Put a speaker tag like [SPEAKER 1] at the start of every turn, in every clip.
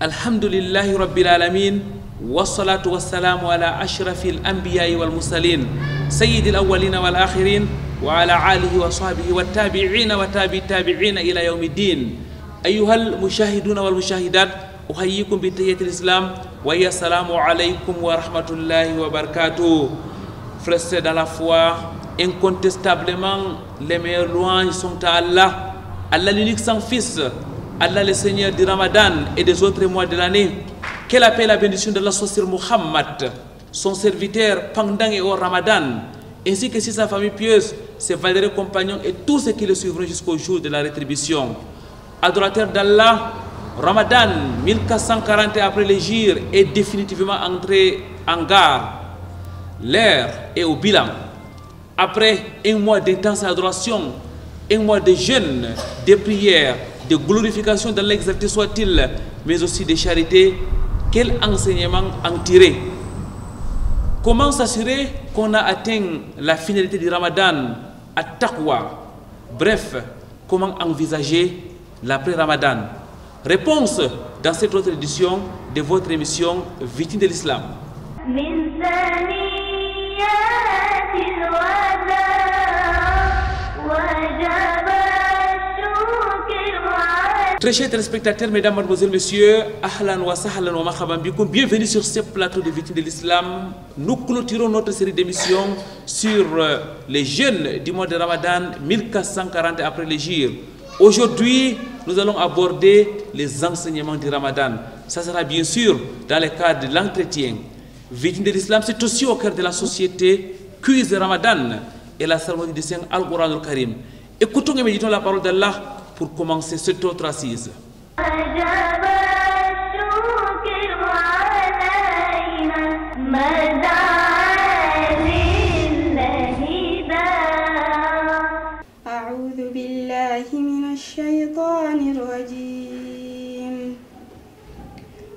[SPEAKER 1] الحمد لله رب العالمين والصلاة والسلام على أشرف الأنبياء والمرسلين سيد الأولين والآخرين وعلى آله وصحبه والتابعين التابعين إلى يوم الدين. أيها المشاهدون والمشاهدات، أحييكم بتحية الإسلام وهي السلام عليكم ورحمة الله وبركاته. Frères dans la foi, incontestablement les meilleures louanges sont à Allah, Allah l'unique sans fils, Allah le Seigneur du Ramadan et des autres mois de l'année. Quelle paix et la bénédiction de Allah soit sur Muhammad, son serviteur pendant et au Ramadan, ainsi que sur sa famille pieuse, ses valeureux compagnons et tous ceux qui le suivront jusqu'au jour de la rétribution. Adorateur d'Allah, Ramadan 1440 après l'Hégire est définitivement entré en gare. L'heure est au bilan. Après un mois d'intense adoration, un mois de jeûne, de prières, de glorification dans l'exalté soit-il, mais aussi de charité, quel enseignement en tirer? Comment s'assurer qu'on a atteint la finalité du Ramadan, à taqwa? Bref, comment envisager l'après-Ramadan? Réponse dans cette autre édition de votre émission Victime de l'Islam. Très chers téléspectateurs, mesdames, mademoiselles, messieurs, ahlan wa sahlan wa marhaban bikoum, bienvenue sur ce plateau de Victime de l'Islam. Nous clôturons notre série d'émissions sur les jeûnes du mois de Ramadan 1440 après l'Hégire. Aujourd'hui, nous allons aborder les enseignements du Ramadan. Ça sera bien sûr dans le cadre de l'entretien. Victime de l'Islam, c'est aussi au cœur de la société. Quiz de Ramadan et la cérémonie du Saint Al-Qur'an al-Karim. Écoutons et méditons la parole d'Allah pour commencer cette autre assise.
[SPEAKER 2] أعوذ بالله من الشيطان الرجيم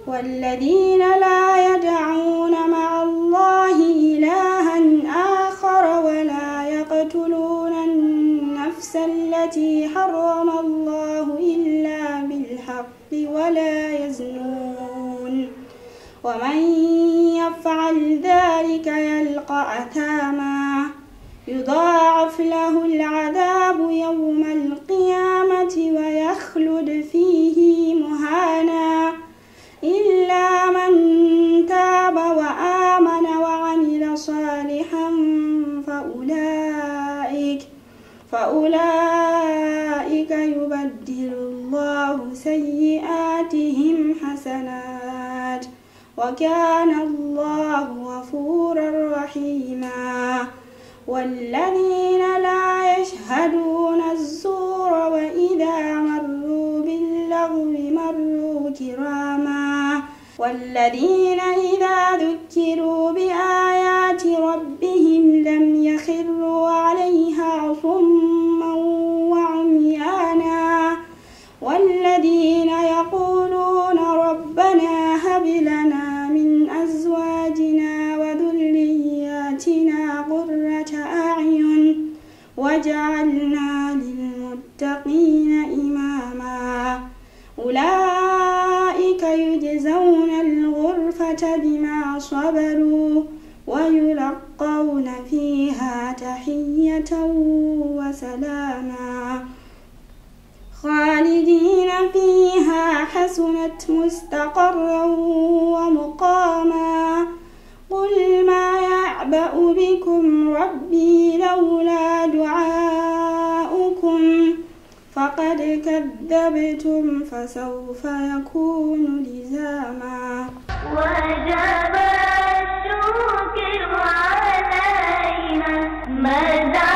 [SPEAKER 2] والذين لا يدعون مع الله إلها آخر ولا يقتلون النفس التي حرم الله إلا بالحق ولا يزنون ومن يفعل ذلك يلقى أثاما يضاعف له العذاب يوم القيامة ويخلد فيه مهانا إلا من تاب وآمن وعمل صالحا فأولئك يبدل الله سيئاتهم حسنات وكان الله غفورا رحيما والذين لا يشهدون الزور وإذا مروا باللغو مروا كراما والذين إذا ذكروا بآيات ربهم لم يخروا عليها صما وعميانا والذين يقولون ربنا هب لنا من أزواجنا وذرياتنا قرة أعين واجعلنا للمتقين إماما أولئك يجزون الغرفة بما صبروا ويلقون فيها تحية وسلاما خالدين فيها حسنت مستقرا ومقاما قل ما يعبأ بكم ربي لولا دعاؤكم فقد كذبتم فسوف يكون لزاما وجب الشكر علينا مدى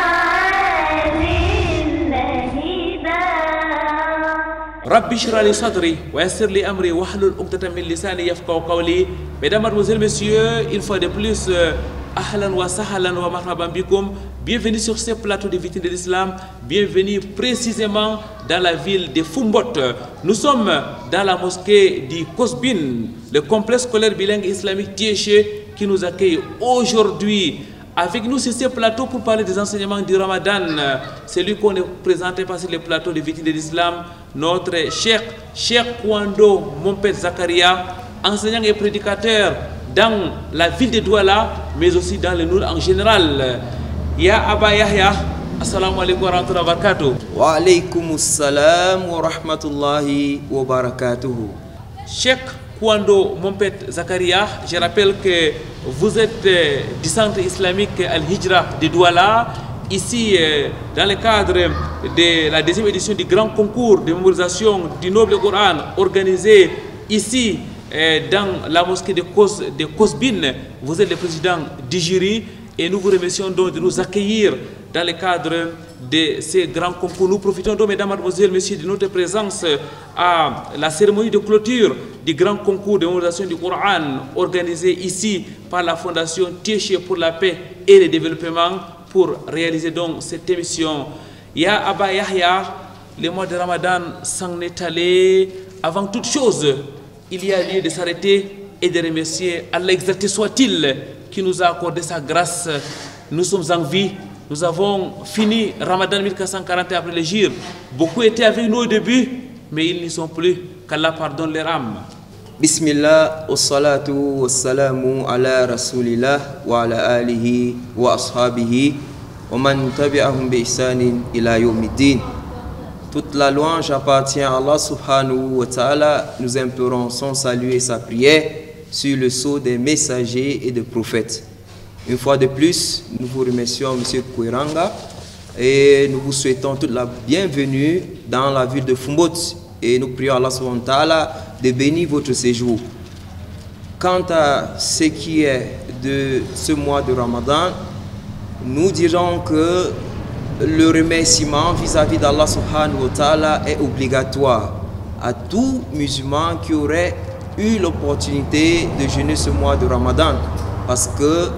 [SPEAKER 1] Rabbi shrah li sadri wa yassir li amri wahlul uqdatan min lisani yafqahu qawli. Mesdames, mademoiselles, messieurs, une fois de plus, ahlan wa sahlan wa marhaban bikoum. Bienvenue sur ce plateau de Victime de l'Islam. Bienvenue précisément dans la ville de Fumbot. Nous sommes dans la mosquée du Kosbin, le complexe scolaire bilingue islamique Tiéché, qui nous accueille aujourd'hui. Avec nous sur ce plateau pour parler des enseignements du Ramadan, celui qu'on est présenté par le plateau de Victime de l'Islam, notre Cheikh Kouando Mompet Zakaria, enseignant et prédicateur dans la ville de Douala, mais aussi dans le Nord en général. Ya Aba Yahya, assalamu alaikum wa rahmatullahi wa barakatuh.
[SPEAKER 3] Wa alaikum assalam wa rahmatullahi wa barakatuh.
[SPEAKER 1] Cheikh Kouando Mompet Zakaria, je rappelle que vous êtes du centre islamique Al-Hijra de Douala, ici dans le cadre de la deuxième édition du grand concours de mémorisation du Noble Coran organisé ici dans la mosquée de Kosbine. Vous êtes le président du jury et nous vous remercions donc de nous accueillir dans le cadre de ces grands concours. Nous profitons donc, mesdames, mademoiselles, messieurs, de notre présence à la cérémonie de clôture du grand concours de mémorisation du Coran organisé ici par la Fondation Tieché pour la paix et le développement pour réaliser donc cette émission. Ya Aba Yahya, le mois de Ramadan s'en est allé. Avant toute chose, il y a lieu de s'arrêter et de remercier Allah exalté soit-il qui nous a accordé sa grâce. Nous sommes en vie. Nous avons fini Ramadan 1440 après le Hijr. Beaucoup étaient avec nous au début, mais ils n'y sont plus. Qu'Allah pardonne leur âme.
[SPEAKER 3] Bismillah, wassalatu wassalamu ala rasulillah wa ala alihi wa ashabihi wa man tabi'ahum bi ihsanin ila yawmiddin. Toute la louange appartient à Allah subhanahu wa ta'ala. Nous implorons son salut et sa prière sur le sceau des messagers et des prophètes. Une fois de plus, nous vous remercions, M. Kouiranga, et nous vous souhaitons toute la bienvenue dans la ville de Fumbot. Et nous prions Allah subhanahu wa ta'ala de bénir votre séjour. Quant à ce qui est de ce mois de Ramadan, nous dirons que le remerciement vis-à-vis d'Allah subhanahu wa ta'ala est obligatoire à tout musulman qui aurait eu l'opportunité de jeûner ce mois de Ramadan. Parce que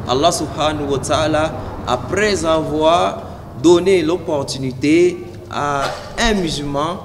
[SPEAKER 3] Allah subhanahu wa ta'ala, après avoir donné l'opportunité à un musulman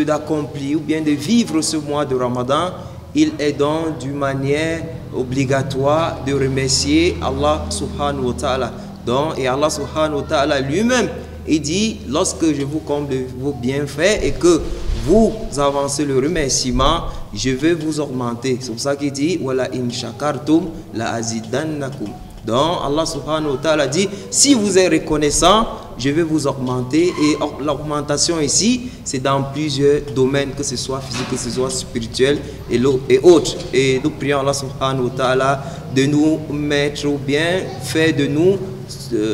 [SPEAKER 3] d'accomplir ou bien de vivre ce mois de Ramadan, il est donc d'une manière obligatoire de remercier Allah subhanahu wa ta'ala. Donc, et Allah subhanahu wa ta'ala lui-même, il dit, lorsque je vous comble de vos bienfaits et que vous avancez le remerciement, je vais vous augmenter. C'est pour ça qu'il dit, wala in shakartum la azidannakum. Donc, Allah subhanahu wa ta'ala dit, si vous êtes reconnaissant, je vais vous augmenter. Et l'augmentation ici, c'est dans plusieurs domaines, que ce soit physique, que ce soit spirituel et autres. Et nous prions Allah subhanahu wa ta'ala de nous mettre ou bien faire de nous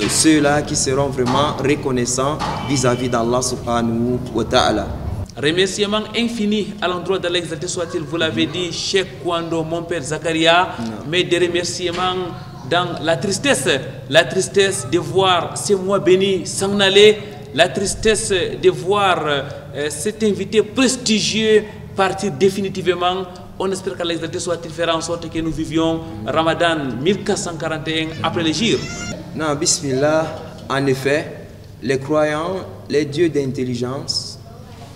[SPEAKER 3] ceux-là qui seront vraiment reconnaissants vis-à-vis d'Allah subhanahu wa ta'ala.
[SPEAKER 1] Remerciement infini à l'endroit d'Allah exalté soit-il, vous l'avez dit, Cheikh Kouando, mon père Zakaria, mais des remerciements dans la tristesse de voir ces mois bénis s'en aller, la tristesse de voir cet invité prestigieux partir définitivement. On espère qu'Allah exalté soit-il fera en sorte que nous vivions Ramadan 1441 après le Hijr.
[SPEAKER 3] Non, bismillah, en effet, les croyants, les dieux d'intelligence,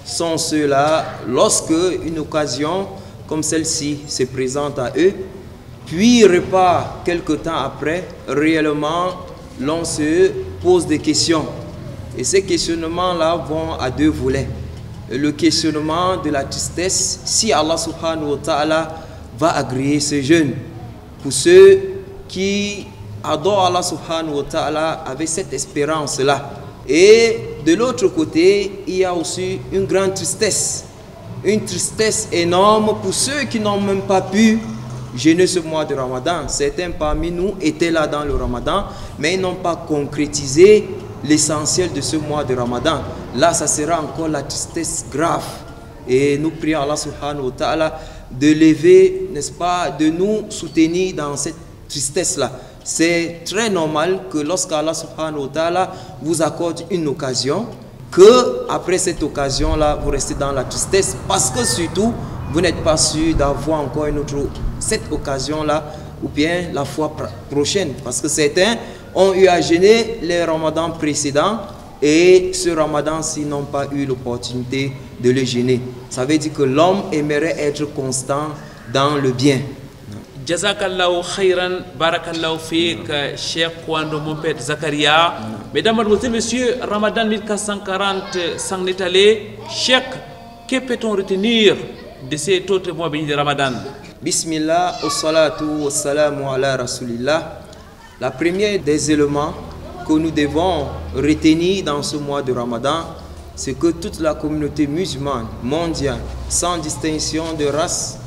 [SPEAKER 3] sont ceux-là, lorsque une occasion comme celle-ci se présente à eux, puis repart quelque temps après, réellement, l'on se pose des questions. Et ces questionnements-là vont à deux volets. Le questionnement de la tristesse, si Allah subhanahu wa ta'ala va agréer ce jeûne. Pour ceux qui adorent Allah subhanahu wa ta'ala avec cette espérance-là. Et de l'autre côté, il y a aussi une grande tristesse. Une tristesse énorme pour ceux qui n'ont même pas pu jeûner ce mois de Ramadan. Certains parmi nous étaient là dans le Ramadan, mais ils n'ont pas concrétisé l'essentiel de ce mois de Ramadan. Là, ça sera encore la tristesse grave. Et nous prions Allah subhanahu wa ta'ala de lever, n'est-ce pas, de nous soutenir dans cette tristesse-là. C'est très normal que lorsqu'Allah subhanahu wa ta'ala vous accorde une occasion, que après cette occasion-là, vous restez dans la tristesse, parce que surtout, vous n'êtes pas sûr d'avoir encore une autre, cette occasion-là, ou bien la fois prochaine. Parce que certains ont eu à jeûner les ramadans précédents, et ce ramadan-ci n'ont pas eu l'opportunité de le jeûner. Ça veut dire que l'homme aimerait être constant dans le bien.
[SPEAKER 1] Jazakallahu khairan, barakallahu fik, Cheikh Kouando Mompet Zakaria. Mesdames, Mademoiselles, Messieurs, Ramadan 1440 s'en est allé. Cheikh, que peut-on retenir de cet autre mois béni de Ramadan?
[SPEAKER 3] Bismillah, wassalatu wassalamu ala rasulillah. La première des éléments que nous devons retenir dans ce mois de Ramadan, c'est que toute la communauté musulmane mondiale, sans distinction de race,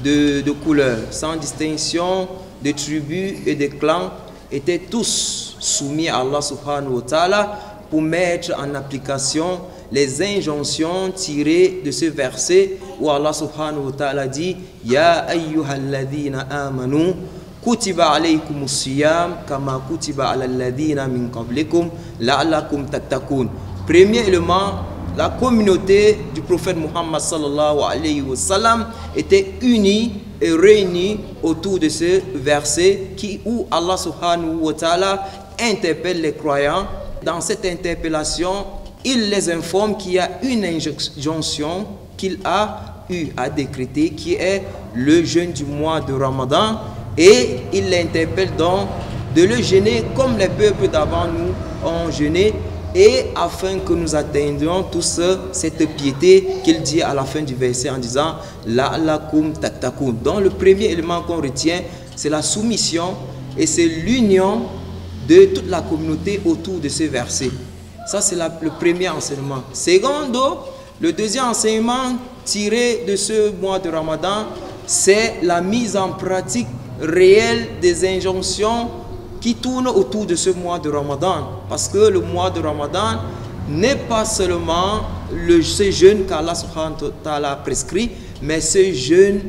[SPEAKER 3] de couleur, sans distinction de tribus et de clans, étaient tous soumis à Allah subhanahu wa ta'ala pour mettre en application les injonctions tirées de ce verset où Allah subhanahu wa ta'ala dit Ya ayyuhalladhina amanu kutiba alaykumus siyam kama kutiba alal ladhina min qablikum la'allakum tattaqun. Premier élément, la communauté du prophète Muhammad sallallahu alayhi wa sallam était unie et réunie autour de ce verset où Allah subhanahu wa ta'ala interpelle les croyants. Dans cette interpellation, il les informe qu'il y a une injonction qu'il a eu à décréter qui est le jeûne du mois de Ramadan, et il l'interpelle donc de le jeûner comme les peuples d'avant nous ont jeûné, et afin que nous atteignions tous cette piété qu'il dit à la fin du verset en disant la'allakum tattaqun. Donc le premier élément qu'on retient, c'est la soumission et c'est l'union de toute la communauté autour de ce verset. Ça, c'est le premier enseignement. Secondo, le deuxième enseignement tiré de ce mois de Ramadan, c'est la mise en pratique réelle des injonctions qui tournent autour de ce mois de Ramadan. Parce que le mois de Ramadan n'est pas seulement ce jeûne qu'Allah subhanahu wa ta'ala a prescrit, mais ce jeûne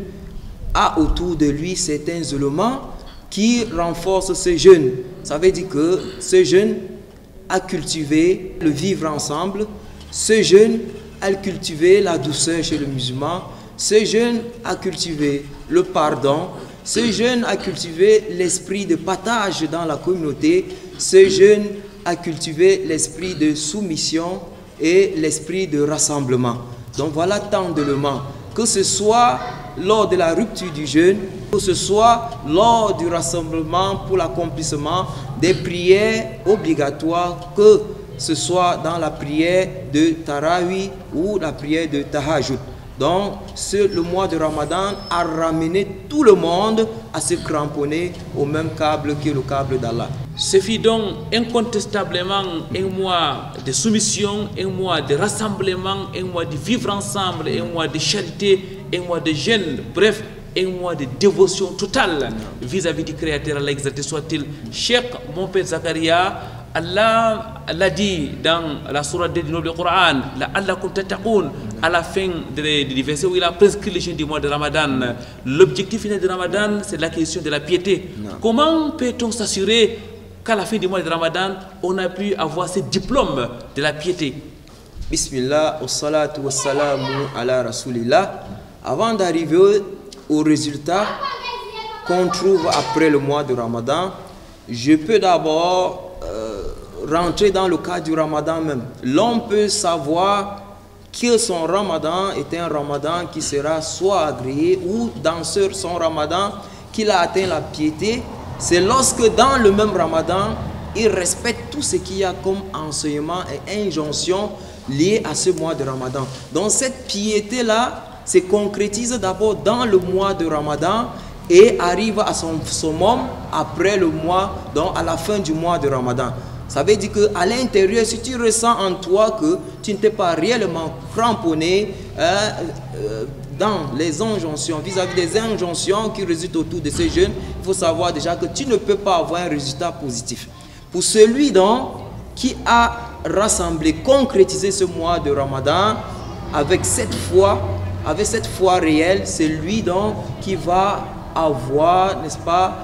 [SPEAKER 3] a autour de lui certains éléments qui renforcent ce jeûne. Ça veut dire que ce jeûne a cultivé le vivre ensemble, ce jeûne a cultivé la douceur chez le musulman, ce jeûne a cultivé le pardon, ce jeûne a cultivé l'esprit de partage dans la communauté, ce jeûne a cultivé l'esprit de soumission et l'esprit de rassemblement. Donc voilà tant d'éléments, que ce soit lors de la rupture du jeûne, que ce soit lors du rassemblement pour l'accomplissement des prières obligatoires, que ce soit dans la prière de Tarawih ou la prière de Tahajjud. Donc, le mois de Ramadan a ramené tout le monde à se cramponner au même câble que le câble d'Allah.
[SPEAKER 1] Ce fut donc incontestablement un mois de soumission, un mois de rassemblement, un mois de vivre ensemble, un mois de charité, un mois de jeûne, bref, un mois de dévotion totale vis-à-vis du Créateur, Allah exalté soit-il. Cheikh Mompet Zakaria, Allah l'a dit dans la sourate du Noble Coran, la'allakum tattaqun, à la fin du verset où il a prescrit le jeûne du mois de Ramadan. L'objectif final de Ramadan, c'est l'acquisition de la piété. Non. Comment peut-on s'assurer qu'à la fin du mois de Ramadan, on a pu avoir ce diplôme de la piété?
[SPEAKER 3] Bismillah, wassalatu wassalamu ala rasulillah. Avant d'arriver au résultat qu'on trouve après le mois de Ramadan, je peux d'abord rentrer dans le cadre du Ramadan même. L'on peut savoir que son Ramadan est un Ramadan qui sera soit agréé ou dans son Ramadan qu'il a atteint la piété. C'est lorsque dans le même Ramadan, il respecte tout ce qu'il y a comme enseignement et injonction lié à ce mois de Ramadan. Donc cette piété-là se concrétise d'abord dans le mois de Ramadan et arrive à son summum après le mois, donc à la fin du mois de Ramadan. Ça veut dire qu'à l'intérieur, si tu ressens en toi que tu ne t'es pas réellement cramponné dans les injonctions, vis-à-vis des injonctions qui résultent autour de ces jeunes, il faut savoir déjà que tu ne peux pas avoir un résultat positif. Pour celui donc qui a rassemblé, concrétisé ce mois de Ramadan avec cette foi réelle, c'est lui donc qui va avoir, n'est-ce pas,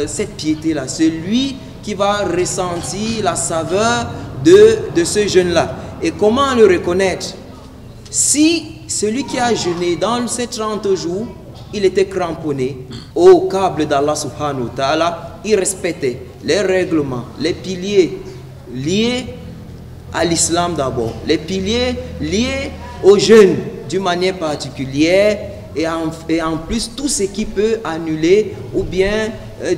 [SPEAKER 3] cette piété-là. C'est lui qui va ressentir la saveur de ce jeûne-là. Et comment le reconnaître? Si celui qui a jeûné dans ces 30 jours, il était cramponné au câble d'Allah subhanahu wa ta'ala, il respectait les règlements, les piliers liés à l'islam d'abord, les piliers liés au jeûne d'une manière particulière, et en plus tout ce qui peut annuler ou bien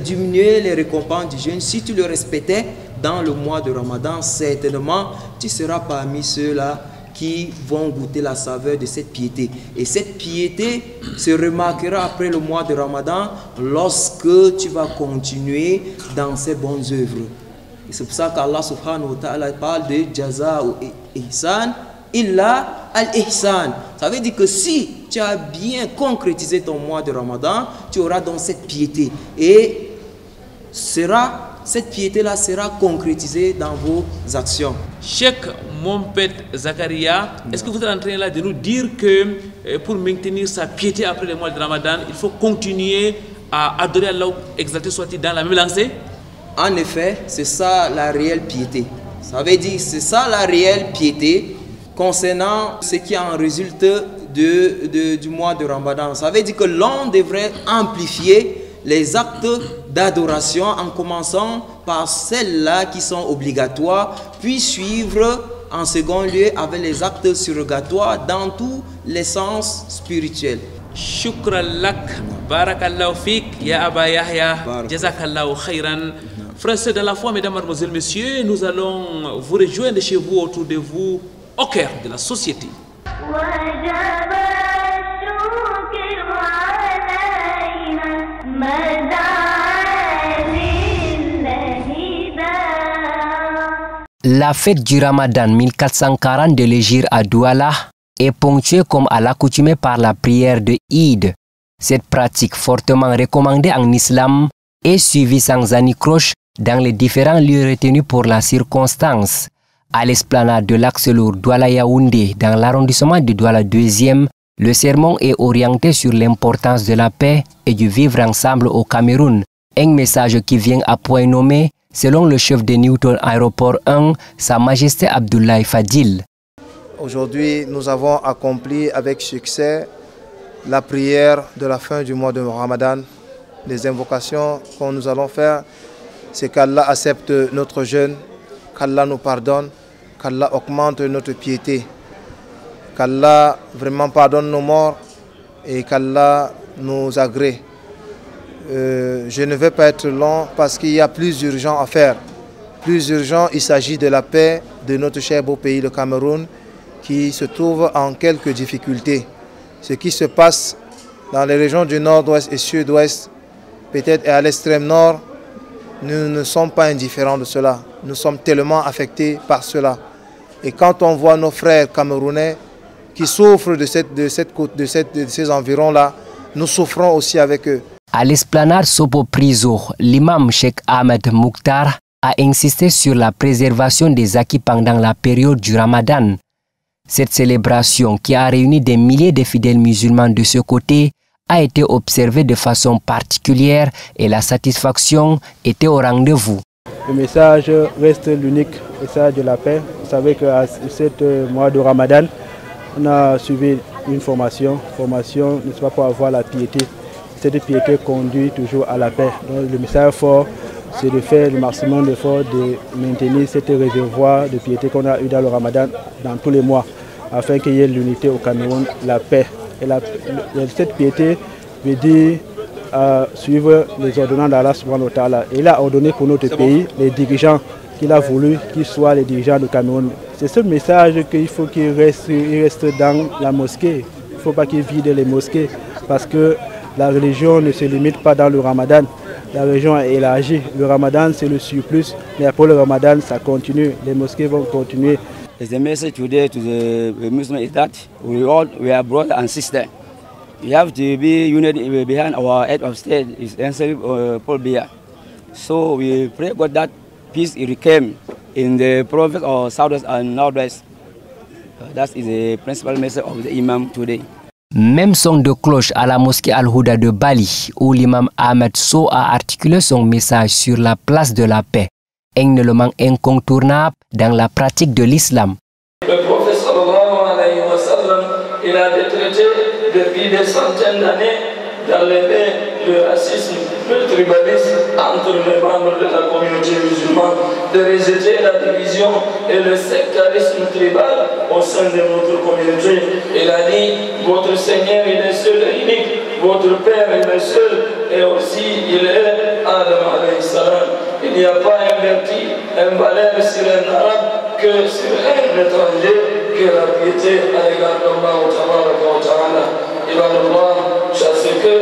[SPEAKER 3] diminuer les récompenses du jeûne. Si tu le respectais dans le mois de Ramadan, certainement tu seras parmi ceux-là qui vont goûter la saveur de cette piété. Et cette piété se remarquera après le mois de Ramadan lorsque tu vas continuer dans ces bonnes œuvres. Et c'est pour ça qu'Allah subhanahu wa ta'ala parle de jaza ou ihsan illa al-ihsan. Ça veut dire que si tu as bien concrétisé ton mois de Ramadan, tu auras donc cette piété. Et cette piété-là sera concrétisée dans vos actions.
[SPEAKER 1] Cheikh Mompet Zakaria, est-ce que vous êtes en train là de nous dire que pour maintenir sa piété après le mois de Ramadan, il faut continuer à adorer Allah, exalté soit-il, dans la même lancée?
[SPEAKER 3] En effet, c'est ça la réelle piété. Ça veut dire, c'est ça la réelle piété concernant ce qui en résulte du mois de Ramadan. Ça veut dire que l'on devrait amplifier les actes d'adoration en commençant par celles-là qui sont obligatoires, puis suivre en second lieu avec les actes surrogatoires dans tous les sens spirituels.
[SPEAKER 1] Shukran lak, barakallahu fik, ya Aba Yahya, jazakallahu khairan. Frères de la foi, mesdames, mademoiselles, messieurs, nous allons vous rejoindre chez vous, autour de vous, au cœur de la société.
[SPEAKER 4] La fête du Ramadan 1440 de l'Hégire à Douala est ponctuée comme à l'accoutumée par la prière de Eid. Cette pratique fortement recommandée en islam est suivie sans anicroche dans les différents lieux retenus pour la circonstance. À l'esplanade de l'Axe Lourd Douala Yaoundé, dans l'arrondissement de Douala 2e, le sermon est orienté sur l'importance de la paix et du vivre ensemble au Cameroun. Un message qui vient à point nommé, selon le chef de Newton Aéroport 1, Sa Majesté Abdoulaye Fadil.
[SPEAKER 5] Aujourd'hui, nous avons accompli avec succès la prière de la fin du mois de Ramadan. Les invocations que nous allons faire, c'est qu'Allah accepte notre jeûne, qu'Allah nous pardonne, qu'Allah augmente notre piété, qu'Allah vraiment pardonne nos morts et qu'Allah nous agrée. Je ne vais pas être long parce qu'il y a plus urgent à faire. Plus urgent, il s'agit de la paix de notre cher beau pays, le Cameroun, qui se trouve en quelques difficultés. Ce qui se passe dans les régions du nord-ouest et sud-ouest, peut-être à l'extrême nord, nous ne sommes pas indifférents de cela. Nous sommes tellement affectés par cela. Et quand on voit nos frères camerounais qui souffrent de ces environs-là, nous souffrons aussi avec eux.
[SPEAKER 4] À l'esplanade Sopo Priso, l'imam Cheikh Ahmed Mouktar a insisté sur la préservation des acquis pendant la période du Ramadan. Cette célébration, qui a réuni des milliers de fidèles musulmans de ce côté, a été observée de façon particulière et la satisfaction était au rendez-vous.
[SPEAKER 6] Le message reste l'unique message de la paix. Vous savez qu'à ce mois de Ramadan, on a suivi une formation, n'est-ce pas, pour avoir la piété. Cette piété conduit toujours à la paix. Donc, le message fort, c'est de faire le maximum d'efforts de maintenir cette réservoir de piété qu'on a eu dans le Ramadan dans tous les mois, afin qu'il y ait l'unité au Cameroun, la paix. Et cette piété veut dire suivre les ordonnances d'Allah subhanahu wa ta'ala. Il a ordonné pour notre pays les dirigeants qu'il a voulu qu'ils soient les dirigeants du Cameroun. C'est ce message qu'il faut qu'il reste dans la mosquée. Il ne faut pas qu'il vide les mosquées parce que la religion ne se limite pas dans le Ramadan. La religion est élargie. Le Ramadan, c'est le surplus. Mais après le Ramadan, ça continue. Les mosquées vont continuer.
[SPEAKER 7] The message today to the Muslims is that we are brothers and sisters. We have to be united behind our head of state, is Paul Biya. So we pray God that peace came in the province of Southwest and Northwest. That is the principal message of the Imam today.
[SPEAKER 4] Même son de cloche à la mosquée Al-Houda de Bali, où l'imam Ahmed Sow a articulé son message sur la place de la paix, un élément incontournable dans la pratique de l'islam.
[SPEAKER 8] Le prophète sallallahu alayhi wa sallam, il a décrété depuis des centaines d'années d'enlever le racisme, le tribalisme entre les membres de la communauté musulmane, de rejeter la division et le sectarisme tribal au sein de notre communauté. Il a dit, votre Seigneur il est seul et unique, votre Père il est seul et aussi il est Adam alayhi salam. Il n'y a pas inverti un valeur sur un arabe que sur un étranger que la piété à l'égard d'Allah Ta'ala. Il va nous voir, je sais que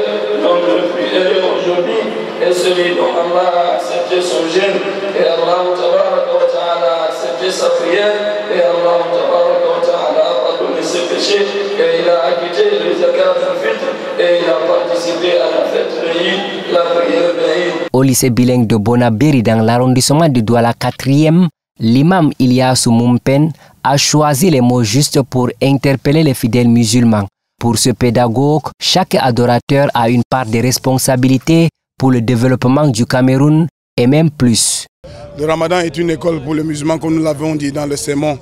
[SPEAKER 8] l'homme le plus heureux aujourd'hui est celui dont Allah a accepté son jeûne et Allah Ta'ala a accepté sa prière et Allah Ta'ala a pardonné ses péchés et il a acquitté le zakat al-fitr et il a participé à la fête de l'Eid, la prière de l'Eid.
[SPEAKER 4] Au lycée bilingue de Bonabéry dans l'arrondissement de Douala 4e, l'imam Ilyasu Mumpen a choisi les mots justes pour interpeller les fidèles musulmans. Pour ce pédagogue, chaque adorateur a une part de responsabilité pour le développement du Cameroun et même plus.
[SPEAKER 9] Le Ramadan est une école pour les musulmans, comme nous l'avons dit dans le sermon.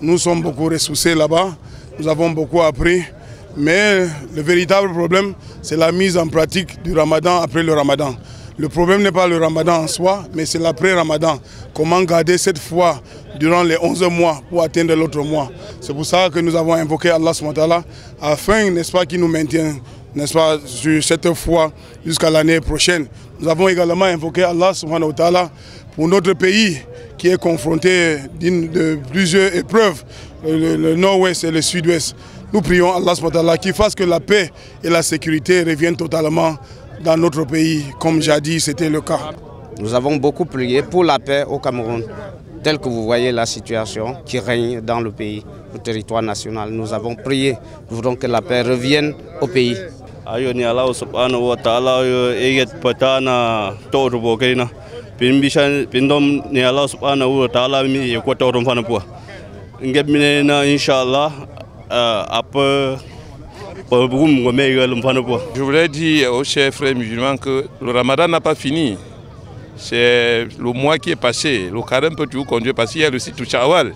[SPEAKER 9] Nous sommes beaucoup ressourcés là-bas, nous avons beaucoup appris, mais le véritable problème, c'est la mise en pratique du Ramadan après le Ramadan. Le problème n'est pas le Ramadan en soi, mais c'est l'après-Ramadan. Comment garder cette foi durant les 11 mois pour atteindre l'autre mois. C'est pour ça que nous avons invoqué Allah SWT afin, n'est-ce pas, qu'il nous maintienne, n'est-ce pas, sur cette foi jusqu'à l'année prochaine. Nous avons également invoqué Allah SWT pour notre pays qui est confronté de plusieurs épreuves, le nord-ouest et le sud-ouest. Nous prions Allah SWT qu'il fasse que la paix et la sécurité reviennent totalement dans notre pays, comme jadis c'était le cas.
[SPEAKER 10] Nous avons beaucoup prié pour la paix au Cameroun, telle que vous voyez la situation qui règne dans le pays, le territoire national. Nous avons prié, nous voulons que la paix revienne au pays.
[SPEAKER 11] Je voudrais dire aux chers frères musulmans que le Ramadan n'a pas fini. C'est le mois qui est passé. Le carême peut toujours conduire parce qu'il y a le site Shawwal.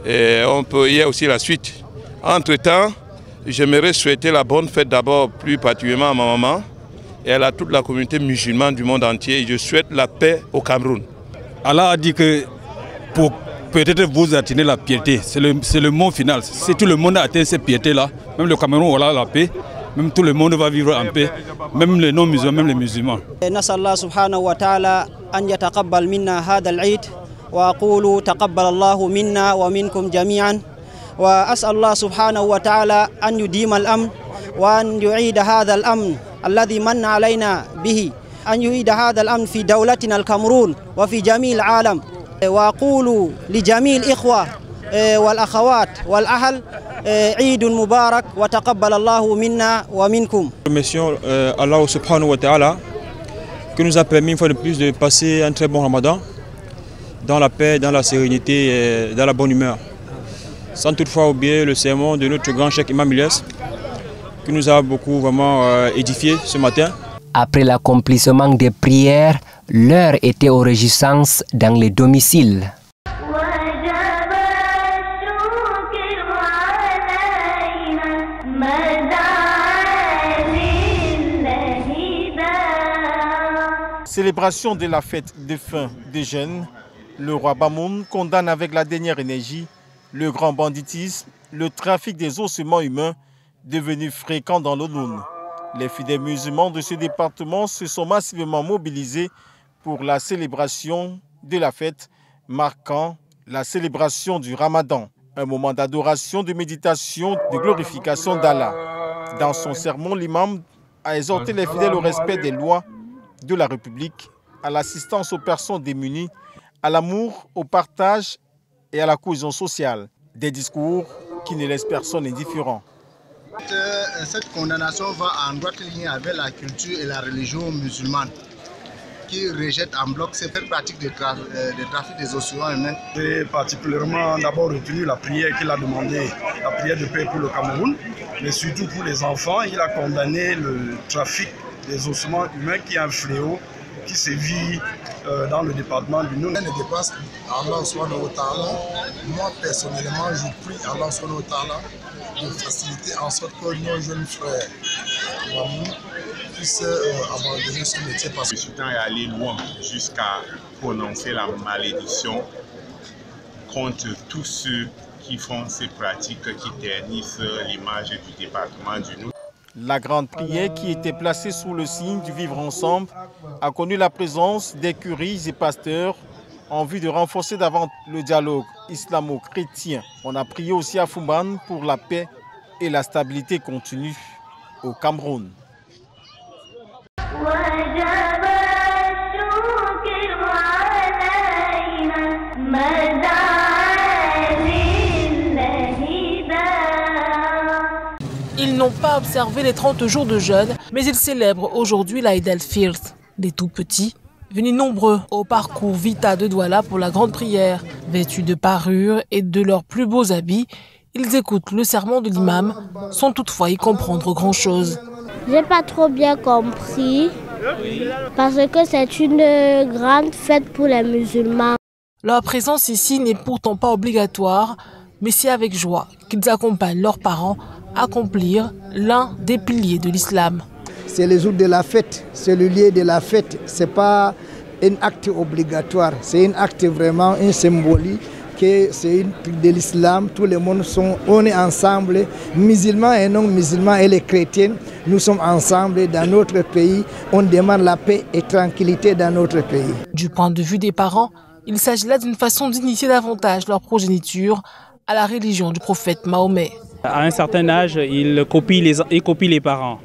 [SPEAKER 11] Et il y a aussi la suite. Entre-temps, j'aimerais souhaiter la bonne fête d'abord plus particulièrement à ma maman et à toute la communauté musulmane du monde entier. Et je souhaite la paix au Cameroun.
[SPEAKER 12] Allah a dit que pour peut-être vous atteindre la piété, c'est le mot final. Si tout le monde atteint cette piété-là, même le Cameroun aura la paix, même tout le monde va vivre en paix, même les non-musulmans, même les musulmans.
[SPEAKER 13] نسأل الله سبحانه وتعالى أن يتقبل منا هذا العيد وأقول تقبل الله منا ومنكم جميعا وأسأل الله سبحانه وتعالى أن يديم الأمن وأن يعيد هذا الأمن الذي من علينا به أن يعيد هذا الأمن في دولتنا الكاميرون وفي جميع العالم وأقول لجميع الإخوة والأخوات والأهل عيد مبارك وتقبل الله منا ومنكم.
[SPEAKER 14] Remercions Allah subhanahu wa ta'ala qui nous a permis une fois de plus de passer un très bon Ramadan dans la paix, dans la sérénité et dans la bonne humeur. Sans toutefois oublier le sermon de notre grand cheikh Imam Ilyas qui nous a beaucoup vraiment édifié ce matin.
[SPEAKER 4] Après l'accomplissement des prières, l'heure était aux réjouissances dans les domiciles.
[SPEAKER 15] Célébration de la fête de fin des jeunes, le roi Bamoun condamne avec la dernière énergie le grand banditisme, le trafic des ossements humains devenu fréquent dans l'Ouloun. Les fidèles musulmans de ce département se sont massivement mobilisés pour la célébration de la fête marquant la célébration du Ramadan, un moment d'adoration, de méditation, de glorification d'Allah. Dans son sermon, l'imam a exhorté les fidèles au respect des lois de la République, à l'assistance aux personnes démunies, à l'amour, au partage et à la cohésion sociale. Des discours qui ne laissent personne indifférent.
[SPEAKER 16] Cette condamnation va en droite ligne avec la culture et la religion musulmane qui rejette en bloc cette pratique de trafic des ossements humains.
[SPEAKER 17] J'ai particulièrement d'abord retenu la prière qu'il a demandé, la prière de paix pour le Cameroun, mais surtout pour les enfants. Il a condamné le trafic des ossements humains qui est un fléau qui sévit dans le département du Nord.
[SPEAKER 16] Ne dépasse Allah subhanahu wa ta'ala. Moi personnellement, je prie Allah subhanahu wa ta'ala de faciliter en sorte que nos jeunes frères puisse abandonner ce métier parce que
[SPEAKER 18] le sultan est allé loin jusqu'à prononcer la malédiction contre tous ceux qui font ces pratiques qui ternissent l'image du département du Nord.
[SPEAKER 15] La grande prière qui était placée sous le signe du vivre ensemble a connu la présence des curistes et pasteurs en vue de renforcer davantage le dialogue islamo-chrétien. On a prié aussi à Fumban pour la paix et la stabilité continue au Cameroun.
[SPEAKER 19] Ils n'ont pas observé les 30 jours de jeûne, mais ils célèbrent aujourd'hui l'Aïd el-Fitr. Les tout petits, venus nombreux au parcours Vita de Douala pour la grande prière. Vêtus de parures et de leurs plus beaux habits, ils écoutent le sermon de l'imam, sans toutefois y comprendre grand-chose.
[SPEAKER 20] J'ai pas trop bien compris, parce que c'est une grande fête pour les musulmans.
[SPEAKER 19] Leur présence ici n'est pourtant pas obligatoire, mais c'est avec joie qu'ils accompagnent leurs parents à accomplir l'un des piliers de l'islam.
[SPEAKER 21] C'est le jour de la fête, c'est le lieu de la fête. Ce n'est pas un acte obligatoire, c'est un acte vraiment, une symbolique, que c'est une de l'islam. Tout le monde on est ensemble, musulmans et non musulmans et les chrétiens. Nous sommes ensemble dans notre pays. On demande la paix et tranquillité dans notre pays.
[SPEAKER 19] Du point de vue des parents, il s'agit là d'une façon d'initier davantage leur progéniture à la religion du prophète Mahomet.
[SPEAKER 22] À un certain âge, ils copient les parents.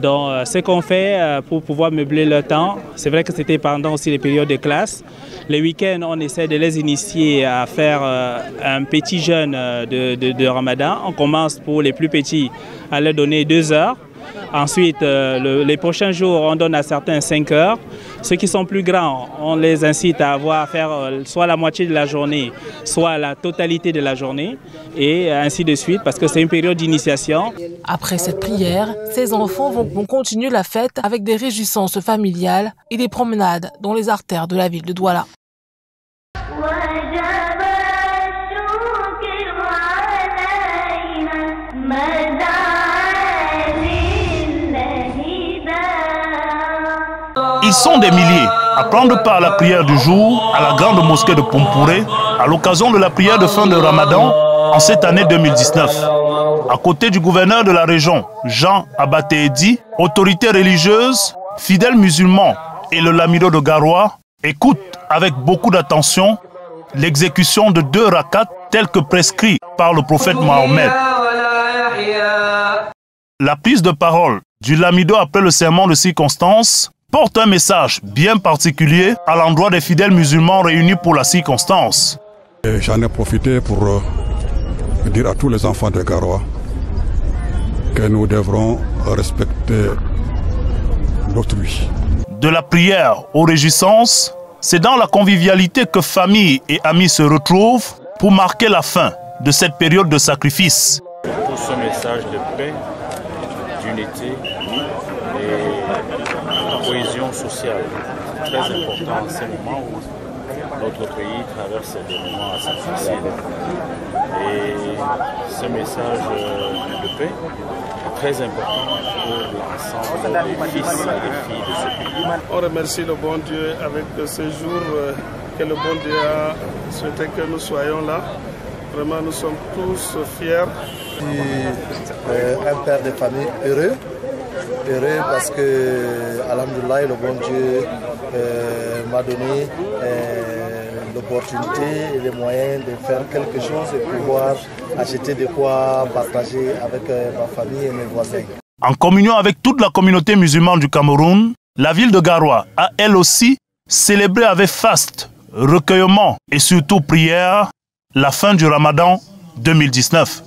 [SPEAKER 22] Donc, ce qu'on fait pour pouvoir meubler le temps, c'est vrai que c'était pendant aussi les périodes de classe. Les week-ends, on essaie de les initier à faire un petit jeûne de Ramadan. On commence pour les plus petits à leur donner 2 heures. Ensuite, les prochains jours, on donne à certains 5 heures. Ceux qui sont plus grands, on les incite à faire soit la moitié de la journée, soit la totalité de la journée, et ainsi de suite, parce que c'est une période d'initiation.
[SPEAKER 19] Après cette prière, ces enfants vont continuer la fête avec des réjouissances familiales et des promenades dans les artères de la ville de Douala.
[SPEAKER 23] Ils sont des milliers à prendre part à la prière du jour à la grande mosquée de Pompouré à l'occasion de la prière de fin de Ramadan en cette année 2019. À côté du gouverneur de la région, Jean Abatéedi, autorités religieuses, fidèles musulmans et le lamido de Garoua écoutent avec beaucoup d'attention l'exécution de 2 rakats tels que prescrits par le prophète Mahomet. La prise de parole du lamido après le sermon de circonstance porte un message bien particulier à l'endroit des fidèles musulmans réunis pour la circonstance.
[SPEAKER 24] J'en ai profité pour dire à tous les enfants de Garoua que nous devrons respecter l'autrui.
[SPEAKER 23] De la prière aux réjouissances, c'est dans la convivialité que famille et amis se retrouvent pour marquer la fin de cette période de sacrifice.
[SPEAKER 25] Pour ce message de paix, d'unité et de cohésion sociale, très important en ce moment où notre pays traverse des moments assez difficiles. Et ce message de paix est très important pour l'ensemble des fils et des filles de ce pays.
[SPEAKER 26] On remercie le bon Dieu avec ce jour que le bon Dieu a souhaité que nous soyons là. Vraiment, nous sommes tous fiers.
[SPEAKER 5] Je suis un père de famille heureux parce que, alhamdoulilah, le bon Dieu m'a donné l'opportunité et les moyens de faire quelque chose et pouvoir acheter de quoi partager avec ma famille et mes voisins.
[SPEAKER 23] En communion avec toute la communauté musulmane du Cameroun, la ville de Garoua a elle aussi célébré avec faste, recueillement et surtout prière la fin du Ramadan 2019.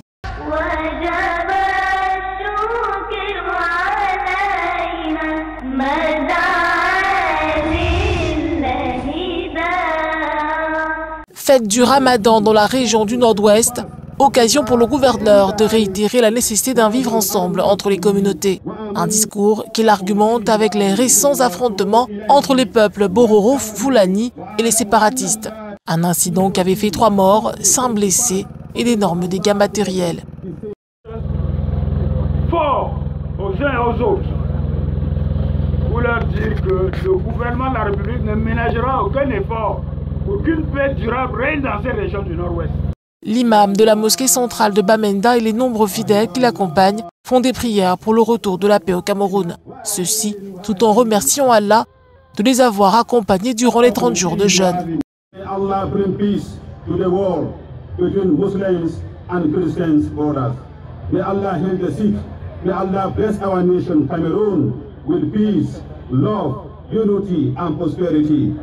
[SPEAKER 19] Fête du Ramadan dans la région du Nord-Ouest, occasion pour le gouverneur de réitérer la nécessité d'un vivre ensemble entre les communautés. Un discours qu'il argumente avec les récents affrontements entre les peuples Bororo, Fulani et les séparatistes. Un incident qui avait fait 3 morts, 5 blessés et d'énormes dégâts matériels.
[SPEAKER 27] Fort aux uns et aux autres.
[SPEAKER 1] pour leur dire que le gouvernement de la République ne ménagera aucun effort pour qu'une paix durable règne dans ces régions du Nord-Ouest.
[SPEAKER 19] L'imam de la mosquée centrale de Bamenda et les nombreux fidèles qui l'accompagnent font des prières pour le retour de la paix au Cameroun. Ceci tout en remerciant Allah de les avoir accompagnés durant les 30 jours de jeûne.
[SPEAKER 2] Allah bring peace to the world between Muslims and Christians borders. May Allah heal the sick. May Allah bless our nation Cameroon with peace, love, unity and prosperity.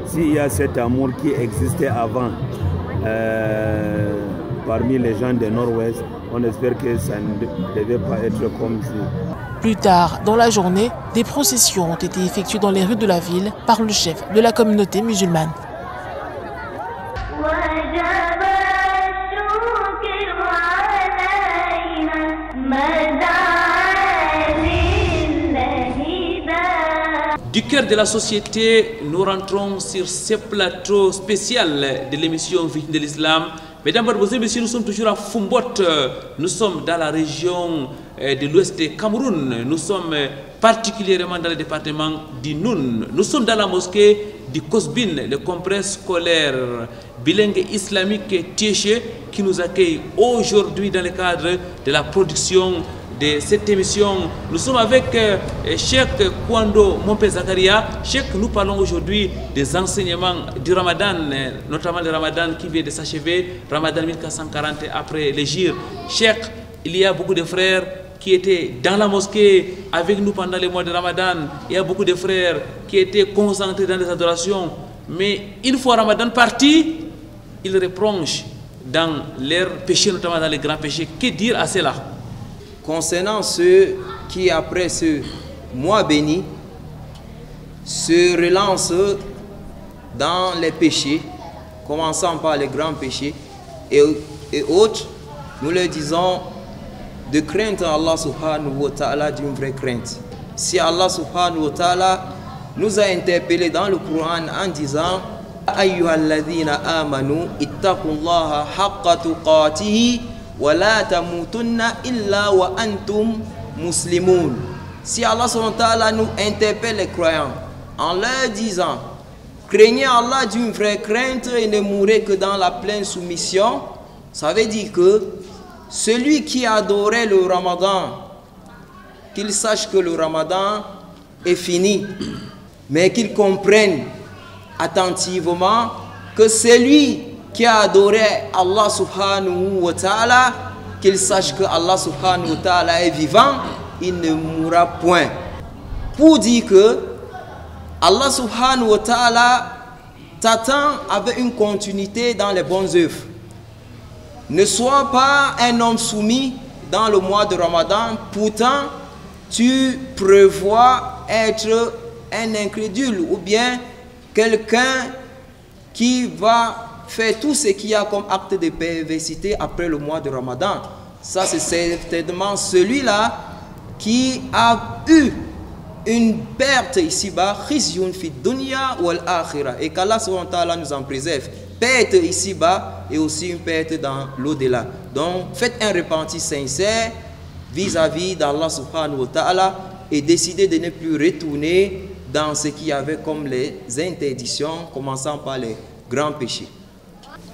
[SPEAKER 3] S'il y a cet amour qui existait avant parmi les gens du Nord-Ouest, on espère que ça ne devait pas être comme ça.
[SPEAKER 19] Plus tard dans la journée, des processions ont été effectuées dans les rues de la ville par le chef de la communauté musulmane.
[SPEAKER 6] Du cœur de la société, nous rentrons sur ce plateau spécial de l'émission Victimes de l'Islam. Mesdames, Mademoiselles, Messieurs, nous sommes toujours à Fumbot. Nous sommes dans la région de l'ouest du Cameroun. Nous sommes particulièrement dans le département du Noun. Nous sommes dans la mosquée du Kosbin, le complexe scolaire bilingue islamique Tiéché, qui nous accueille aujourd'hui dans le cadre de la production de cette émission. Nous sommes avec Cheikh Kwando Mompé Zakaria. Cheikh, nous parlons aujourd'hui des enseignements du Ramadan, notamment le Ramadan qui vient de s'achever, Ramadan 1440 après l'Hégire. Cheikh, il y a beaucoup de frères qui étaient dans la mosquée avec nous pendant les mois de Ramadan. Il y a beaucoup de frères qui étaient concentrés dans les adorations. Mais une fois Ramadan parti, ils replongent dans leurs péchés, notamment dans les grands péchés. Que dire à cela?
[SPEAKER 7] Concernant ceux qui, après ce mois béni, se relancent dans les péchés, commençant par les grands péchés et autres, nous leur disons de craindre Allah subhanahu wa ta'ala d'une vraie crainte. Si Allah subhanahu wa ta'ala nous a interpellés dans le Coran en disant ayyuhalladhina amanu ittaqullaha haqqa tuqatihi wa la tamutunna illa wa antum muslimun. Si Allah subhanahu wa ta'ala nous interpelle les croyants en leur disant craignez Allah d'une vraie crainte et ne mourrez que dans la pleine soumission, ça veut dire que celui qui adorait le Ramadan, qu'il sache que le Ramadan est fini, mais qu'il comprenne attentivement que celui qui a adoré Allah subhanahu wa ta'ala, qu'il sache que Allah subhanahu wa ta'ala est vivant, il ne mourra point. Pour dire que Allah subhanahu wa ta'ala t'attend avec une continuité dans les bonnes œuvres. Ne sois pas un homme soumis dans le mois de Ramadan, pourtant tu prévois être un incrédule ou bien quelqu'un qui va faire tout ce qu'il y a comme acte de perversité après le mois de Ramadan. Ça, c'est certainement celui-là qui a eu une perte ici-bas, et qu'Allah nous en préserve. Perte ici-bas et aussi une perte dans l'au-delà. Donc, faites un repenti sincère vis-à-vis d'Allah subhanahu wa ta'ala et décidez de ne plus retourner dans ce qu'il y avait comme les interdictions, commençant par les grands péchés.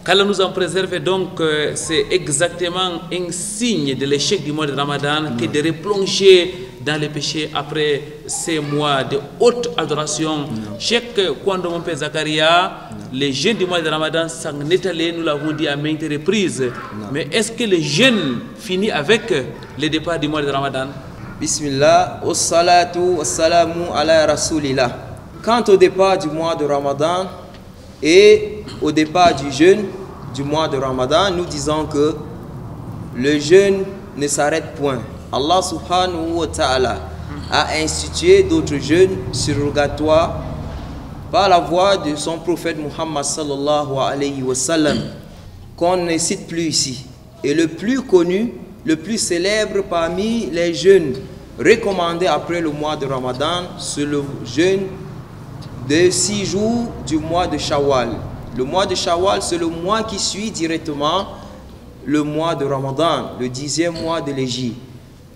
[SPEAKER 6] Qu'Allah nous en préserve, donc c'est exactement un signe de l'échec du mois de Ramadan que de replonger dans les péchés après ces mois de haute adoration. Cheikh Kwando Mompé Zakaria, les jeûnes du mois de Ramadan s'en est allé, nous l'avons dit à maintes reprises. Mais est-ce que le jeûne finit avec le départ du mois de Ramadan?
[SPEAKER 7] Bismillah, wa salatu wa salamu ala rasulillah. Quant au départ du mois de Ramadan et au départ du jeûne du mois de Ramadan, nous disons que le jeûne ne s'arrête point. Allah subhanahu wa ta'ala a institué d'autres jeûnes surrogatoires par la voix de son prophète Muhammad sallallahu alayhi wa sallam, qu'on ne cite plus ici. Et le plus connu, le plus célèbre parmi les jeûnes recommandés après le mois de Ramadan, c'est le jeûne de 6 jours du mois de Shawwal. Le mois de Shawwal, c'est le mois qui suit directement le mois de Ramadan, le 10e mois de l'Hégire.